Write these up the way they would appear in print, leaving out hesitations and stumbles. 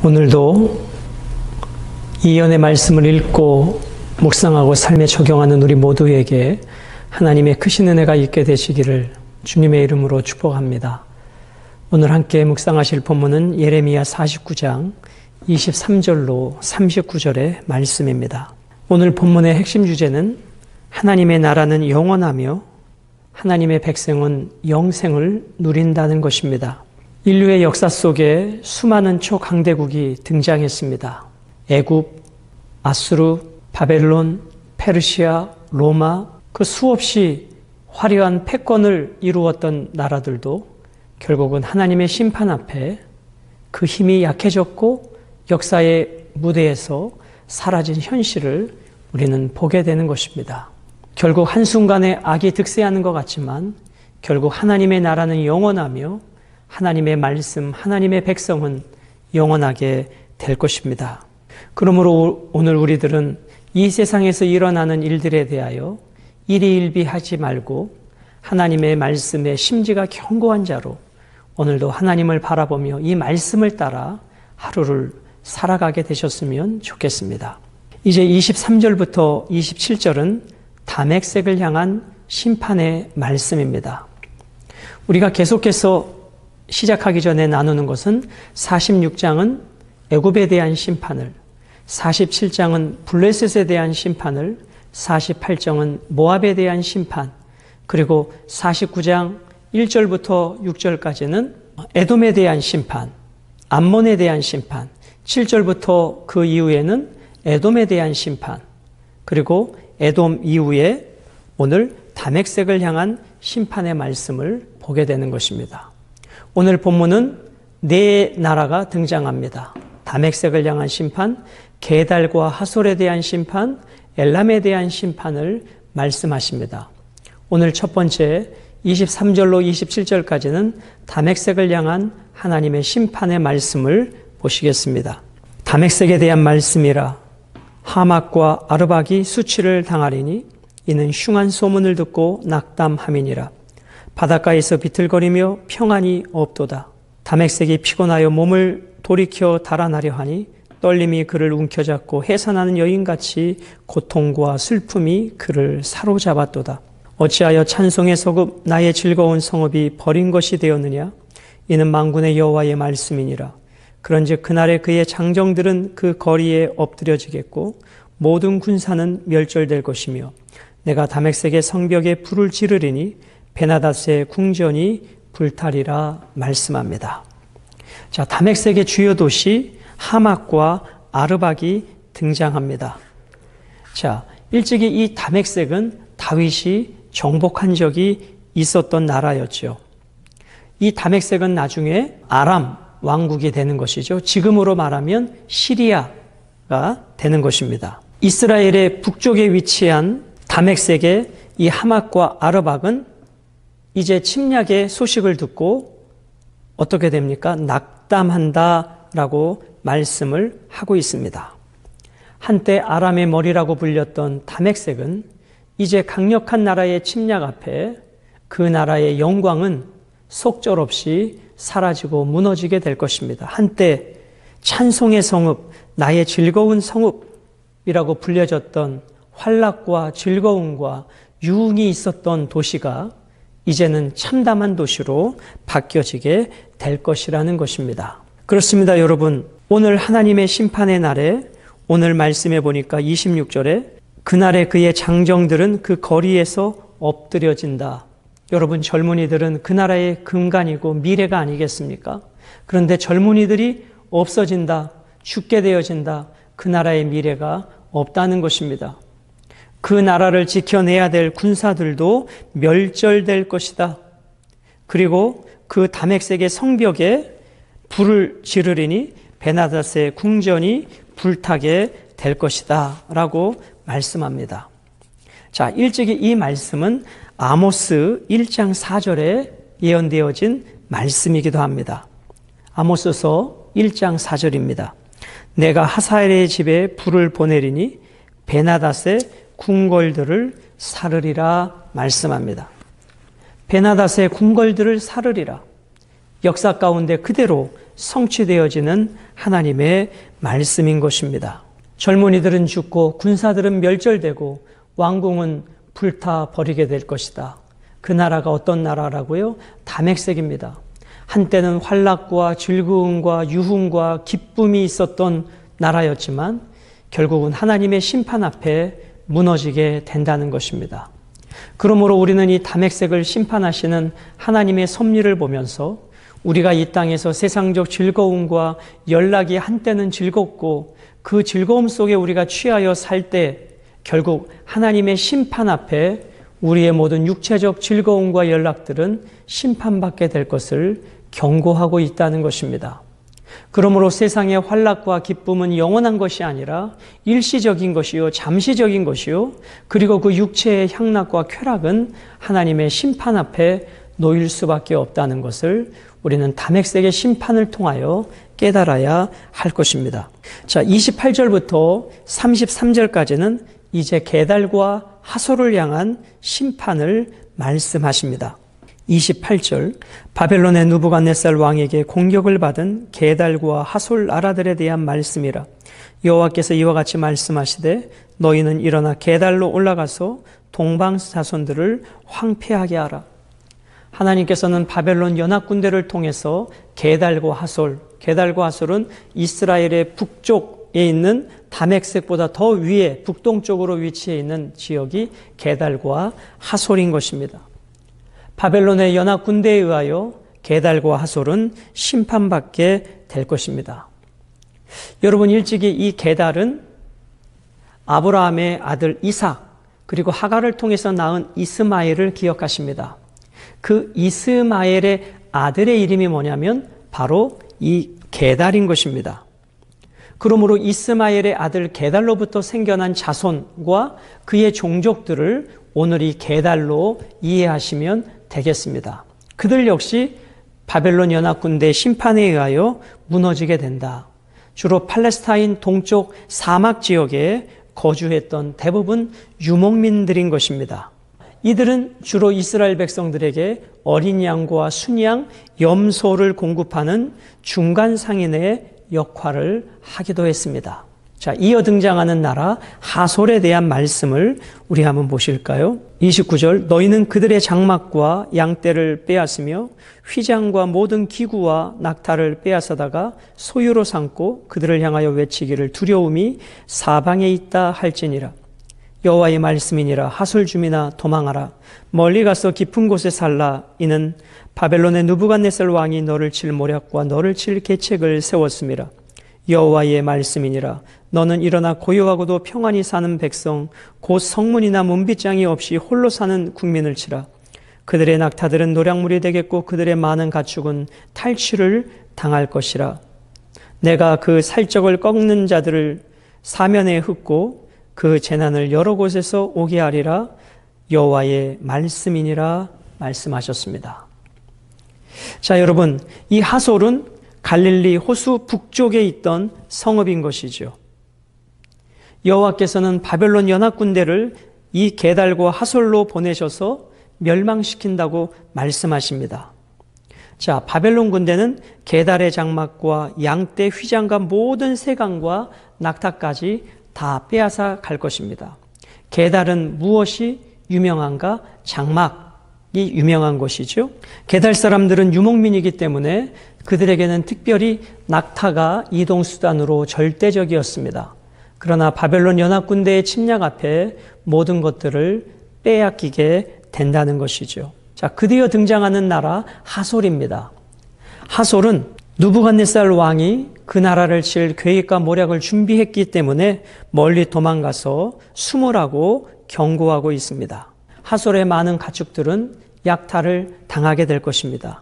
오늘도 이언의 말씀을 읽고 묵상하고 삶에 적용하는 우리 모두에게 하나님의 크신 은혜가 있게 되시기를 주님의 이름으로 축복합니다. 오늘 함께 묵상하실 본문은 예레미야 49장 23절로 39절의 말씀입니다. 오늘 본문의 핵심 주제는 하나님의 나라는 영원하며 하나님의 백성은 영생을 누린다는 것입니다. 인류의 역사 속에 수많은 초강대국이 등장했습니다. 애굽, 아수르, 바벨론, 페르시아, 로마, 그 수없이 화려한 패권을 이루었던 나라들도 결국은 하나님의 심판 앞에 그 힘이 약해졌고 역사의 무대에서 사라진 현실을 우리는 보게 되는 것입니다. 결국 한순간에 악이 득세하는 것 같지만 결국 하나님의 나라는 영원하며 하나님의 말씀, 하나님의 백성은 영원하게 될 것입니다. 그러므로 오늘 우리들은 이 세상에서 일어나는 일들에 대하여 일희일비하지 말고 하나님의 말씀에 심지가 견고한 자로 오늘도 하나님을 바라보며 이 말씀을 따라 하루를 살아가게 되셨으면 좋겠습니다. 이제 23절부터 27절은 다맥색을 향한 심판의 말씀입니다. 우리가 계속해서 시작하기 전에 나누는 것은 46장은 애굽에 대한 심판을, 47장은 블레셋에 대한 심판을, 48장은 모압에 대한 심판, 그리고 49장 1절부터 6절까지는 에돔에 대한 심판, 암몬에 대한 심판, 7절부터 그 이후에는 에돔에 대한 심판, 그리고 에돔 이후에 오늘 다맥색을 향한 심판의 말씀을 보게 되는 것입니다. 오늘 본문은 네 나라가 등장합니다. 다맥색을 향한 심판, 게달과 하솔에 대한 심판, 엘람에 대한 심판을 말씀하십니다. 오늘 첫 번째 23절로 27절까지는 다맥색을 향한 하나님의 심판의 말씀을 보시겠습니다. 다맥색에 대한 말씀이라 하맛과 아르박이 수치를 당하리니 이는 흉한 소문을 듣고 낙담함이니라. 바닷가에서 비틀거리며 평안이 없도다. 다맥색이 피곤하여 몸을 돌이켜 달아나려 하니 떨림이 그를 움켜잡고 해산하는 여인같이 고통과 슬픔이 그를 사로잡았도다. 어찌하여 찬송의 서급 나의 즐거운 성읍이 버린 것이 되었느냐? 이는 만군의 여호와의 말씀이니라. 그런즉 그날에 그의 장정들은 그 거리에 엎드려지겠고 모든 군사는 멸절될 것이며 내가 다맥색의 성벽에 불을 지르리니 베나닷의 궁전이 불타리라 말씀합니다. 자, 다맥색의 주요 도시 하맛과 아르박이 등장합니다. 자, 일찍이 이 다맥색은 다윗이 정복한 적이 있었던 나라였죠. 이 다맥색은 나중에 아람 왕국이 되는 것이죠. 지금으로 말하면 시리아가 되는 것입니다. 이스라엘의 북쪽에 위치한 다맥색의 이 하맛과 아르박은 이제 침략의 소식을 듣고 어떻게 됩니까? 낙담한다라고 말씀을 하고 있습니다. 한때 아람의 머리라고 불렸던 다맥색은 이제 강력한 나라의 침략 앞에 그 나라의 영광은 속절없이 사라지고 무너지게 될 것입니다. 한때 찬송의 성읍, 나의 즐거운 성읍이라고 불려졌던 환락과 즐거움과 유흥이 있었던 도시가 이제는 참담한 도시로 바뀌어지게 될 것이라는 것입니다. 그렇습니다, 여러분. 오늘 하나님의 심판의 날에 오늘 말씀해 보니까 26절에 그날에 그의 장정들은 그 거리에서 엎드려진다. 여러분, 젊은이들은 그 나라의 근간이고 미래가 아니겠습니까? 그런데 젊은이들이 없어진다, 죽게 되어진다, 그 나라의 미래가 없다는 것입니다. 그 나라를 지켜내야 될 군사들도 멸절될 것이다. 그리고 그 다맥색의 성벽에 불을 지르리니 베나닷의 궁전이 불타게 될 것이다 라고 말씀합니다. 자, 일찍이 이 말씀은 아모스 1장 4절에 예언되어진 말씀이기도 합니다. 아모스서 1장 4절입니다. 내가 하사엘의 집에 불을 보내리니 베나닷의 궁궐들을 사르리라 말씀합니다. 베나닷의 궁궐들을 사르리라. 역사 가운데 그대로 성취되어지는 하나님의 말씀인 것입니다. 젊은이들은 죽고 군사들은 멸절되고 왕궁은 불타버리게 될 것이다. 그 나라가 어떤 나라라고요? 다맥색입니다. 한때는 환락과 즐거움과 유흥과 기쁨이 있었던 나라였지만 결국은 하나님의 심판 앞에 무너지게 된다는 것입니다. 그러므로 우리는 이 다맥색을 심판하시는 하나님의 섭리를 보면서 우리가 이 땅에서 세상적 즐거움과 연락이 한때는 즐겁고 그 즐거움 속에 우리가 취하여 살 때 결국 하나님의 심판 앞에 우리의 모든 육체적 즐거움과 연락들은 심판받게 될 것을 경고하고 있다는 것입니다. 그러므로 세상의 환락과 기쁨은 영원한 것이 아니라 일시적인 것이요, 잠시적인 것이요, 그리고 그 육체의 향락과 쾌락은 하나님의 심판 앞에 놓일 수밖에 없다는 것을 우리는 다맥색의 심판을 통하여 깨달아야 할 것입니다. 자, 28절부터 33절까지는 이제 게달과 하솔을 향한 심판을 말씀하십니다. 28절, 바벨론의 느부갓네살 왕에게 공격을 받은 게달과 하솔 나라들에 대한 말씀이라. 여호와께서 이와 같이 말씀하시되 너희는 일어나 게달로 올라가서 동방 자손들을 황폐하게 하라. 하나님께서는 바벨론 연합군대를 통해서 게달과 하솔은 이스라엘의 북쪽에 있는 다맥색보다 더 위에 북동쪽으로 위치해 있는 지역이 게달과 하솔인 것입니다. 바벨론의 연합군대에 의하여 게달과 하솔은 심판받게 될 것입니다. 여러분, 일찍이 이 게달은 아브라함의 아들 이삭 그리고 하갈을 통해서 낳은 이스마엘을 기억하십니다. 그 이스마엘의 아들의 이름이 뭐냐면 바로 이 게달인 것입니다. 그러므로 이스마엘의 아들 게달로부터 생겨난 자손과 그의 종족들을 오늘 이 게달로 이해하시면 되겠습니다. 그들 역시 바벨론 연합군대 심판에 의하여 무너지게 된다. 주로 팔레스타인 동쪽 사막 지역에 거주했던 대부분 유목민들인 것입니다. 이들은 주로 이스라엘 백성들에게 어린 양과 순양, 염소를 공급하는 중간 상인의 역할을 하기도 했습니다. 자, 이어 등장하는 나라 하솔에 대한 말씀을 우리 한번 보실까요? 29절, 너희는 그들의 장막과 양떼를 빼앗으며 휘장과 모든 기구와 낙타를 빼앗아다가 소유로 삼고 그들을 향하여 외치기를 두려움이 사방에 있다 할지니라. 여호와의 말씀이니라. 하솔 주민아 도망하라. 멀리 가서 깊은 곳에 살라. 이는 바벨론의 느부갓네살 왕이 너를 칠 모략과 너를 칠 계책을 세웠음이라. 여호와의 말씀이니라. 너는 일어나 고요하고도 평안히 사는 백성 곧 성문이나 문빗장이 없이 홀로 사는 국민을 치라. 그들의 낙타들은 노략물이 되겠고 그들의 많은 가축은 탈취를 당할 것이라. 내가 그 살적을 꺾는 자들을 사면에 흩고 그 재난을 여러 곳에서 오게 하리라. 여호와의 말씀이니라 말씀하셨습니다. 자, 여러분, 이 하솔은 갈릴리 호수 북쪽에 있던 성읍인 것이죠. 여호와께서는 바벨론 연합군대를 이 게달과 하솔로 보내셔서 멸망시킨다고 말씀하십니다. 자, 바벨론 군대는 게달의 장막과 양떼 휘장과 모든 세강과 낙타까지 다 빼앗아 갈 것입니다. 게달은 무엇이 유명한가? 장막이 유명한 것이죠. 게달 사람들은 유목민이기 때문에 그들에게는 특별히 낙타가 이동수단으로 절대적이었습니다. 그러나 바벨론 연합군대의 침략 앞에 모든 것들을 빼앗기게 된다는 것이죠. 자, 드디어 등장하는 나라 하솔입니다. 하솔은 느부갓네살 왕이 그 나라를 칠 계획과 모략을 준비했기 때문에 멀리 도망가서 숨으라고 경고하고 있습니다. 하솔의 많은 가축들은 약탈을 당하게 될 것입니다.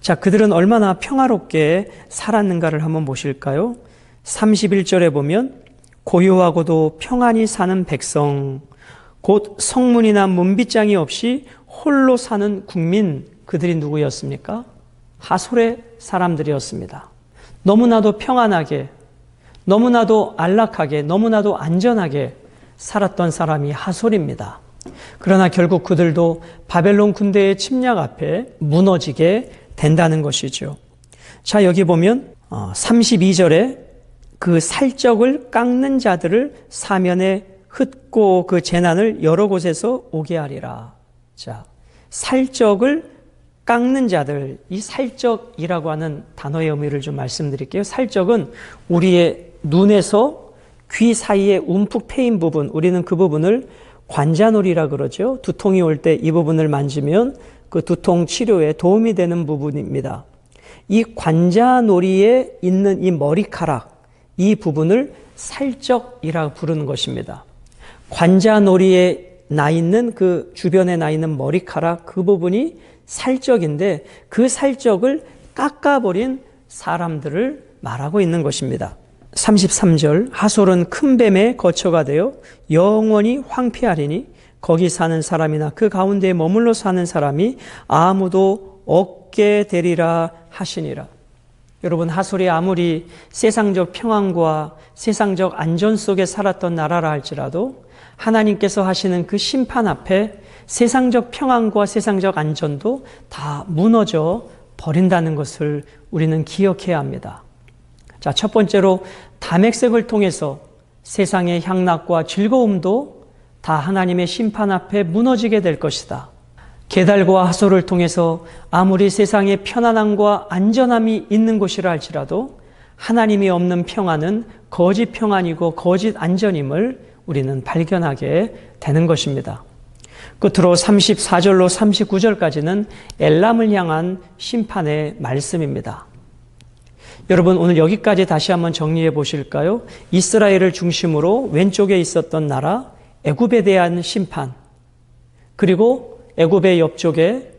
자, 그들은 얼마나 평화롭게 살았는가를 한번 보실까요? 31절에 보면 고요하고도 평안히 사는 백성 곧 성문이나 문빗장이 없이 홀로 사는 국민, 그들이 누구였습니까? 하솔의 사람들이었습니다. 너무나도 평안하게, 너무나도 안락하게, 너무나도 안전하게 살았던 사람이 하솔입니다. 그러나 결국 그들도 바벨론 군대의 침략 앞에 무너지게 된다는 것이죠. 자, 여기 보면 32절에 그 살적을 깎는 자들을 사면에 흩고 그 재난을 여러 곳에서 오게 하리라. 자, 살적을 깎는 자들, 이 살적이라고 하는 단어의 의미를 좀 말씀드릴게요. 살적은 우리의 눈에서 귀 사이에 움푹 패인 부분, 우리는 그 부분을 관자놀이라 그러죠. 두통이 올 때 이 부분을 만지면 그 두통 치료에 도움이 되는 부분입니다. 이 관자놀이에 있는 이 머리카락, 이 부분을 살적이라고 부르는 것입니다. 관자놀이에 나 있는 그 주변에 나 있는 머리카락, 그 부분이 살적인데 그 살적을 깎아버린 사람들을 말하고 있는 것입니다. 33절, 하솔은 큰 뱀의 거처가 되어 영원히 황폐하리니 거기 사는 사람이나 그 가운데에 머물러 사는 사람이 아무도 없게 되리라 하시니라. 여러분, 하솔이 아무리 세상적 평안과 세상적 안전 속에 살았던 나라라 할지라도 하나님께서 하시는 그 심판 앞에 세상적 평안과 세상적 안전도 다 무너져 버린다는 것을 우리는 기억해야 합니다. 자, 첫 번째로 담액색을 통해서 세상의 향락과 즐거움도 다 하나님의 심판 앞에 무너지게 될 것이다. 게달과 하솔을 통해서 아무리 세상에 편안함과 안전함이 있는 곳이라 할지라도 하나님이 없는 평안은 거짓 평안이고 거짓 안전임을 우리는 발견하게 되는 것입니다. 끝으로 34절로 39절까지는 엘람을 향한 심판의 말씀입니다. 여러분, 오늘 여기까지 다시 한번 정리해 보실까요? 이스라엘을 중심으로 왼쪽에 있었던 나라 애굽에 대한 심판, 그리고 애굽의 옆쪽에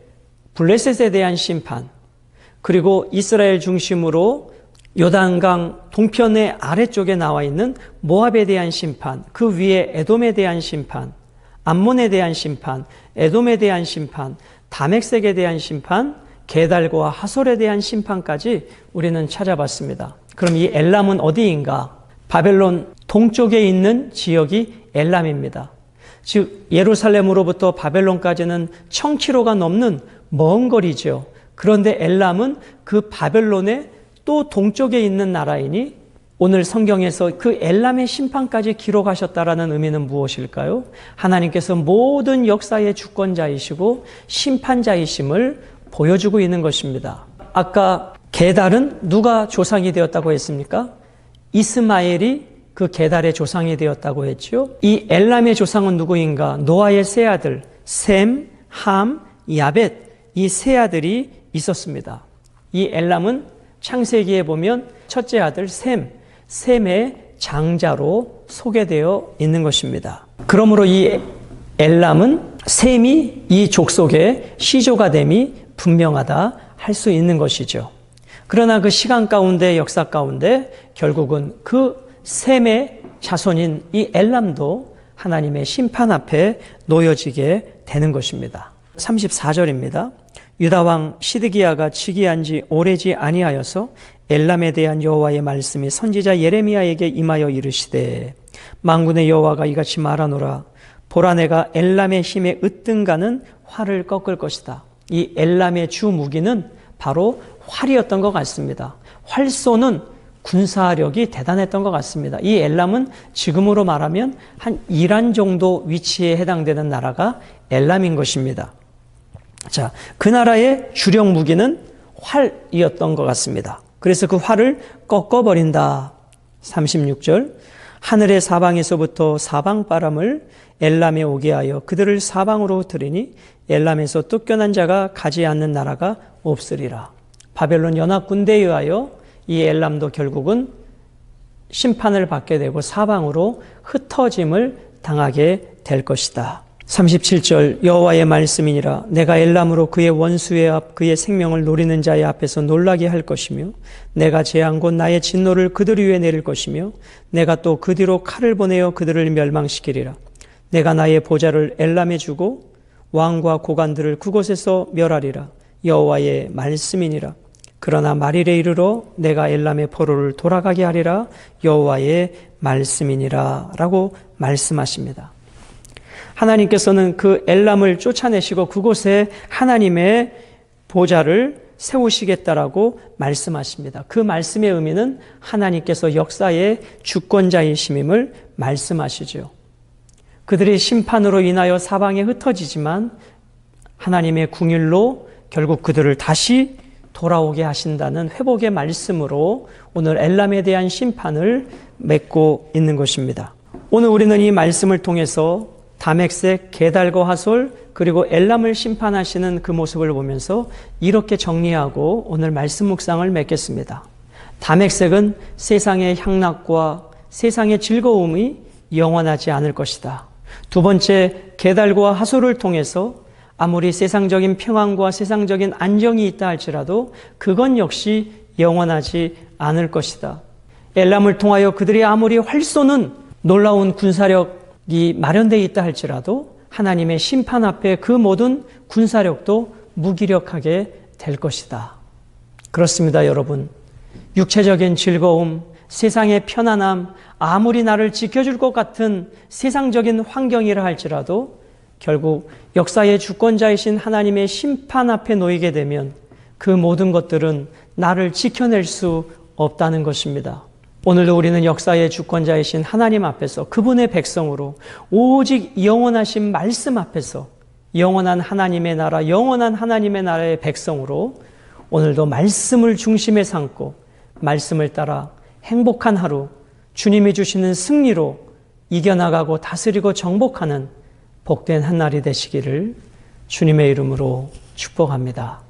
블레셋에 대한 심판, 그리고 이스라엘 중심으로 요단강 동편의 아래쪽에 나와 있는 모압에 대한 심판, 그 위에 에돔에 대한 심판, 암몬에 대한 심판, 에돔에 대한 심판, 다멕색에 대한 심판, 게달과 하솔에 대한 심판까지 우리는 찾아봤습니다. 그럼 이 엘람은 어디인가? 바벨론 동쪽에 있는 지역이 엘람입니다. 즉 예루살렘으로부터 바벨론까지는 1000km가 넘는 먼 거리죠. 그런데 엘람은 그 바벨론의 또 동쪽에 있는 나라이니 오늘 성경에서 그 엘람의 심판까지 기록하셨다라는 의미는 무엇일까요? 하나님께서 모든 역사의 주권자이시고 심판자이심을 보여주고 있는 것입니다. 아까 게달은 누가 조상이 되었다고 했습니까? 이스마엘이 그 게달의 조상이 되었다고 했죠. 이 엘람의 조상은 누구인가? 노아의 세 아들 셈, 함, 야벳, 이 세 아들이 있었습니다. 이 엘람은 창세기에 보면 첫째 아들 셈의 장자로 소개되어 있는 것입니다. 그러므로 이 엘람은 셈이 이 족속의 시조가 됨이 분명하다 할 수 있는 것이죠. 그러나 그 시간 가운데, 역사 가운데 결국은 그 셈의 자손인 이 엘람도 하나님의 심판 앞에 놓여지게 되는 것입니다. 34절입니다. 유다왕 시드기야가 즉위한 지 오래지 아니하여서 엘람에 대한 여호와의 말씀이 선지자 예레미야에게 임하여 이르시되 만군의 여호와가 이같이 말하노라. 보라, 내가 엘람의 힘에 으뜸가는 활을 꺾을 것이다. 이 엘람의 주 무기는 바로 활이었던 것 같습니다. 활 쏘는 군사력이 대단했던 것 같습니다. 이 엘람은 지금으로 말하면 한 이란 정도 위치에 해당되는 나라가 엘람인 것입니다. 자, 그 나라의 주력 무기는 활이었던 것 같습니다. 그래서 그 활을 꺾어버린다. 36절, 하늘의 사방에서부터 사방바람을 엘람에 오게 하여 그들을 사방으로 들이니 엘람에서 쫓겨난 자가 가지 않는 나라가 없으리라. 바벨론 연합군대에 의하여 이 엘람도 결국은 심판을 받게 되고 사방으로 흩어짐을 당하게 될 것이다. 37절, 여호와의 말씀이니라. 내가 엘람으로 그의 원수의 앞, 그의 생명을 노리는 자의 앞에서 놀라게 할 것이며 내가 재앙 곧 나의 진노를 그들 위에 내릴 것이며 내가 또 그 뒤로 칼을 보내어 그들을 멸망시키리라. 내가 나의 보좌를 엘람에 주고 왕과 고관들을 그곳에서 멸하리라. 여호와의 말씀이니라. 그러나 말일에 이르러 내가 엘람의 포로를 돌아가게 하리라. 여호와의 말씀이니라 라고 말씀하십니다. 하나님께서는 그 엘람을 쫓아내시고 그곳에 하나님의 보좌를 세우시겠다라고 말씀하십니다. 그 말씀의 의미는 하나님께서 역사의 주권자이심임을 말씀하시죠. 그들의 심판으로 인하여 사방에 흩어지지만 하나님의 궁율로 결국 그들을 다시 돌아오게 하신다는 회복의 말씀으로 오늘 엘람에 대한 심판을 맺고 있는 것입니다. 오늘 우리는 이 말씀을 통해서 다맥색, 게달과 하솔 그리고 엘람을 심판하시는 그 모습을 보면서 이렇게 정리하고 오늘 말씀 묵상을 맺겠습니다. 다맥색은 세상의 향락과 세상의 즐거움이 영원하지 않을 것이다. 두 번째, 게달과 하솔을 통해서 아무리 세상적인 평안과 세상적인 안정이 있다 할지라도 그건 역시 영원하지 않을 것이다. 엘람을 통하여 그들이 아무리 활쏘는 놀라운 군사력이 마련되어 있다 할지라도 하나님의 심판 앞에 그 모든 군사력도 무기력하게 될 것이다. 그렇습니다, 여러분. 육체적인 즐거움, 세상의 편안함, 아무리 나를 지켜줄 것 같은 세상적인 환경이라 할지라도 결국 역사의 주권자이신 하나님의 심판 앞에 놓이게 되면 그 모든 것들은 나를 지켜낼 수 없다는 것입니다. 오늘도 우리는 역사의 주권자이신 하나님 앞에서 그분의 백성으로 오직 영원하신 말씀 앞에서 영원한 하나님의 나라, 영원한 하나님의 나라의 백성으로 오늘도 말씀을 중심에 삼고 말씀을 따라 행복한 하루, 주님이 주시는 승리로 이겨나가고 다스리고 정복하는 복된 한 날이 되시기를 주님의 이름으로 축복합니다.